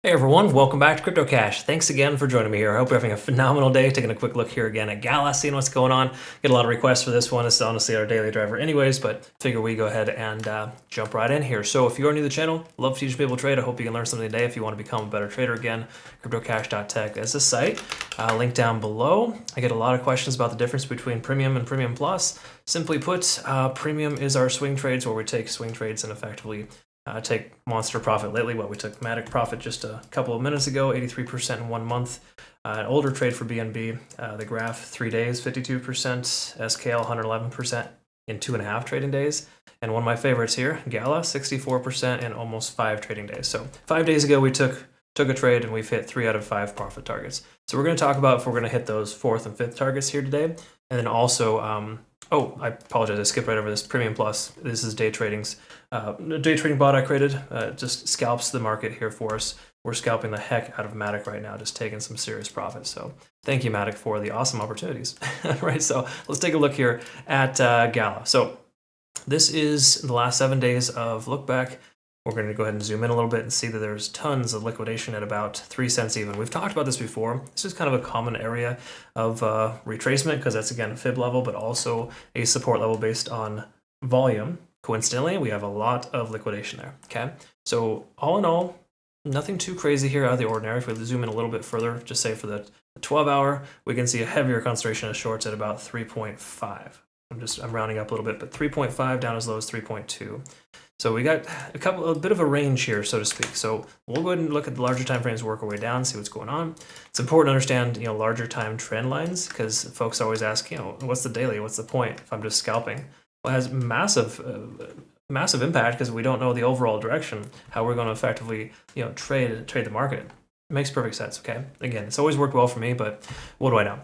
Hey everyone, welcome back to Crypto Cash. Thanks again for joining me here. I hope you're having a phenomenal day. Taking a quick look here again at Gala, seeing what's going on. Get a lot of requests for this one. It's honestly our daily driver anyways, but figure we go ahead and jump right in here. So if you are new to the channel, love to teach people to trade. I hope you can learn something today. If you want to become a better trader again, cryptocash.tech is the site. Link down below. I get a lot of questions about the difference between Premium and Premium Plus. Simply put, Premium is our swing trades where we take swing trades and effectively take monster profit lately. We took Matic profit just a couple of minutes ago, 83% in 1 month. An older trade for BNB, the graph 3 days, 52%, SKL 111% in 2.5 trading days. And one of my favorites here, Gala, 64% in almost 5 trading days. So 5 days ago, we took a trade and we've hit 3 out of 5 profit targets. So we're going to talk about if we're going to hit those 4th and 5th targets here today. And then also, oh, I apologize, I skipped right over this. Premium Plus, this is day trading's day trading bot I created. Just scalps the market here for us. We're scalping the heck out of Matic right now, just taking some serious profits. So thank you, Matic, for the awesome opportunities. Right, so let's take a look here at Gala. So this is the last 7 days of look back. We're going to go ahead and zoom in a little bit and see that there's tons of liquidation at about 3 cents even. We've talked about this before. This is kind of a common area of retracement because that's, again, a fib level, but also a support level based on volume. Coincidentally, we have a lot of liquidation there, okay? So all in all, nothing too crazy here out of the ordinary. If we zoom in a little bit further, just say for the 12-hour, we can see a heavier concentration of shorts at about 3.5. I'm rounding up a little bit, but 3.5 down as low as 3.2. So we got a bit of a range here, so to speak. So we'll go ahead and look at the larger time frames, work our way down, see what's going on. It's important to understand, larger time trend lines because folks always ask, what's the daily? What's the point if I'm just scalping? Well, it has massive impact because we don't know the overall direction, how we're going to effectively, trade the market. It makes perfect sense. Okay. Again, it's always worked well for me, but what do I know?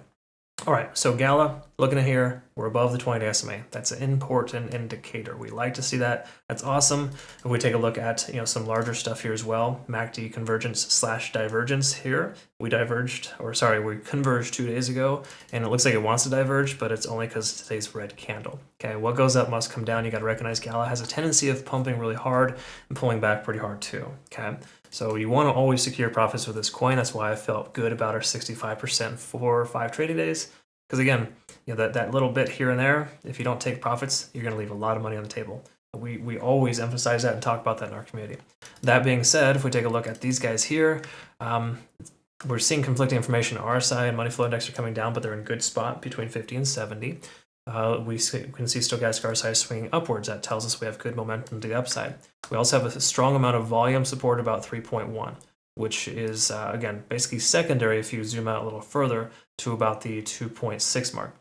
All right, so Gala, looking at here, we're above the 20-day SMA. That's an important indicator. We like to see that. That's awesome. If we take a look at some larger stuff here as well, MACD convergence / divergence here. We converged 2 days ago, and it looks like it wants to diverge, but it's only because today's red candle. Okay, what goes up must come down. You got to recognize Gala has a tendency of pumping really hard and pulling back pretty hard too. Okay. So you want to always secure profits with this coin. That's why I felt good about our 65% for 5 trading days. Because again, that little bit here and there, if you don't take profits, you're going to leave a lot of money on the table. We always emphasize that and talk about that in our community. That being said, if we take a look at these guys here, we're seeing conflicting information. RSI and money flow index are coming down, but they're in good spot between 50 and 70. We can see stochastic RSI swinging upwards. That tells us we have good momentum to the upside. We also have a strong amount of volume support, about 3.1, which is, again, basically secondary if you zoom out a little further to about the 2.6 mark.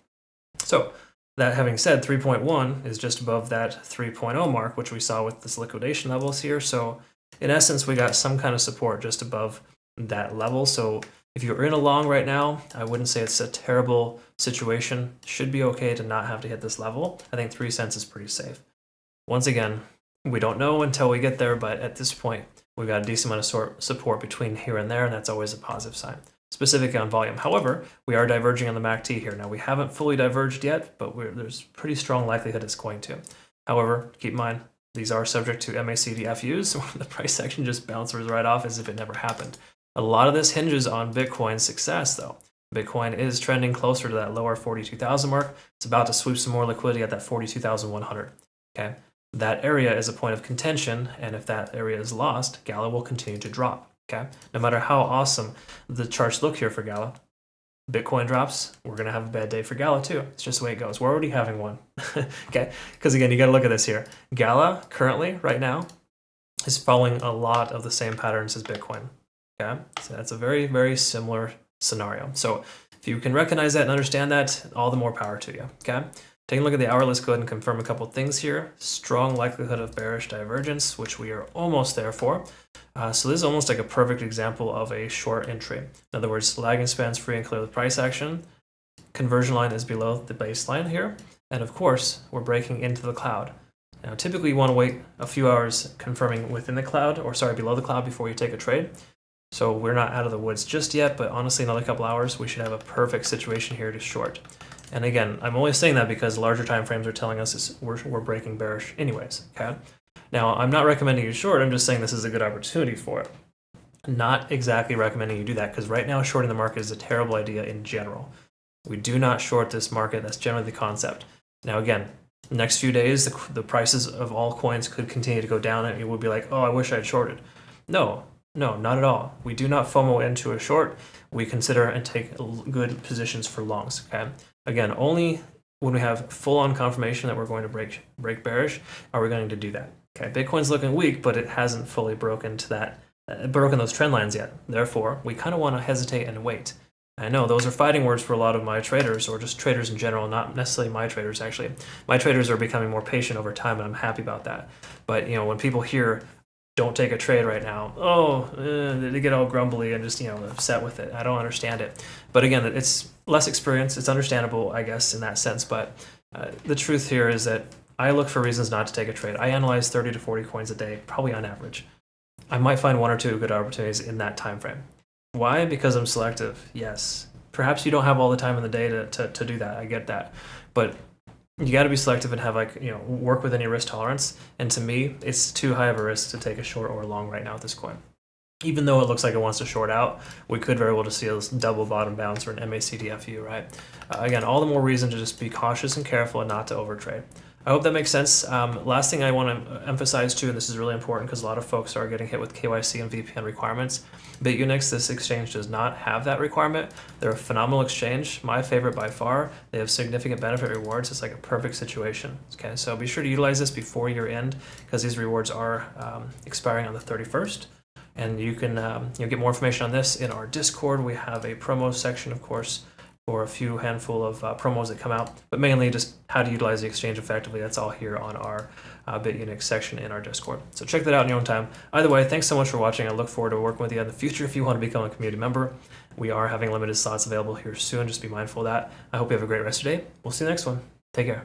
So that having said, 3.1 is just above that 3.0 mark, which we saw with this liquidation levels here. So in essence, we got some kind of support just above that level. So if you're in a long right now, I wouldn't say it's a terrible situation. Should be okay to not have to hit this level. I think 3 cents is pretty safe. Once again, we don't know until we get there, but at this point, we've got a decent amount of support between here and there, and that's always a positive sign, specifically on volume. However, we are diverging on the MACD here. Now, we haven't fully diverged yet, but there's pretty strong likelihood it's going to. However, keep in mind, these are subject to MACD FUs, where the price action just bounces right off as if it never happened. A lot of this hinges on Bitcoin's success, though. Bitcoin is trending closer to that lower 42,000 mark. It's about to sweep some more liquidity at that 42,100. Okay, that area is a point of contention, and if that area is lost, Gala will continue to drop. Okay, no matter how awesome the charts look here for Gala, Bitcoin drops, we're going to have a bad day for Gala too. It's just the way it goes. We're already having one. Okay, because again, you got to look at this here. Gala currently, right now, is following a lot of the same patterns as Bitcoin. Okay, so that's a very, very similar scenario. So if you can recognize that and understand that, all the more power to you. Okay, taking a look at the hour, let's go ahead and confirm a couple things here. Strong likelihood of bearish divergence, which we are almost there for. So this is almost like a perfect example of a short entry. In other words, lagging spans free and clear with price action. Conversion line is below the baseline here. And of course, we're breaking into the cloud. Now, typically you want to wait a few hours confirming within the cloud, or sorry, below the cloud before you take a trade. So we're not out of the woods just yet, but honestly, another couple hours, we should have a perfect situation here to short. And again, I'm only saying that because larger time frames are telling us we're breaking bearish anyways, okay? Now, I'm not recommending you short, I'm just saying this is a good opportunity for it. Not exactly recommending you do that, because right now shorting the market is a terrible idea in general. We do not short this market. That's generally the concept. Now, again, next few days, the prices of all coins could continue to go down, and you would be like, oh, I wish I'd shorted. No, not at all. We do not FOMO into a short. We consider and take good positions for longs. Okay. Again, only when we have full-on confirmation that we're going to break bearish are we going to do that. Okay. Bitcoin's looking weak, but it hasn't fully broken those trend lines yet. Therefore, we kind of want to hesitate and wait. I know those are fighting words for a lot of my traders, or just traders in general, not necessarily my traders actually. My traders are becoming more patient over time, and I'm happy about that. But when people hear don't take a trade right now, they get all grumbly and just upset with it. I don't understand it. But again, it's less experience. It's understandable, I guess, in that sense. But the truth here is that I look for reasons not to take a trade. I analyze 30 to 40 coins a day, probably on average. I might find one or two good opportunities in that time frame. Why? Because I'm selective. Yes. Perhaps you don't have all the time in the day to do that. I get that. But you got to be selective and have work within your risk tolerance. And to me, it's too high of a risk to take a short or a long right now with this coin. Even though it looks like it wants to short out, we could very well just see a double bottom bounce or an MACD-FU, right? Again, all the more reason to just be cautious and careful and not to overtrade. I hope that makes sense. Last thing I want to emphasize too, and this is really important because a lot of folks are getting hit with KYC and VPN requirements. Bitunix, this exchange does not have that requirement. They're a phenomenal exchange, my favorite by far. They have significant benefit rewards. It's like a perfect situation. Okay, so be sure to utilize this before year end because these rewards are expiring on the 31st. And you can get more information on this in our Discord. We have a promo section, of course, for a few handful of promos that come out, but mainly just how to utilize the exchange effectively. That's all here on our Bitunix section in our Discord. So check that out in your own time. Either way, thanks so much for watching. I look forward to working with you in the future if you want to become a community member. We are having limited slots available here soon. Just be mindful of that. I hope you have a great rest of your day. We'll see you next one. Take care.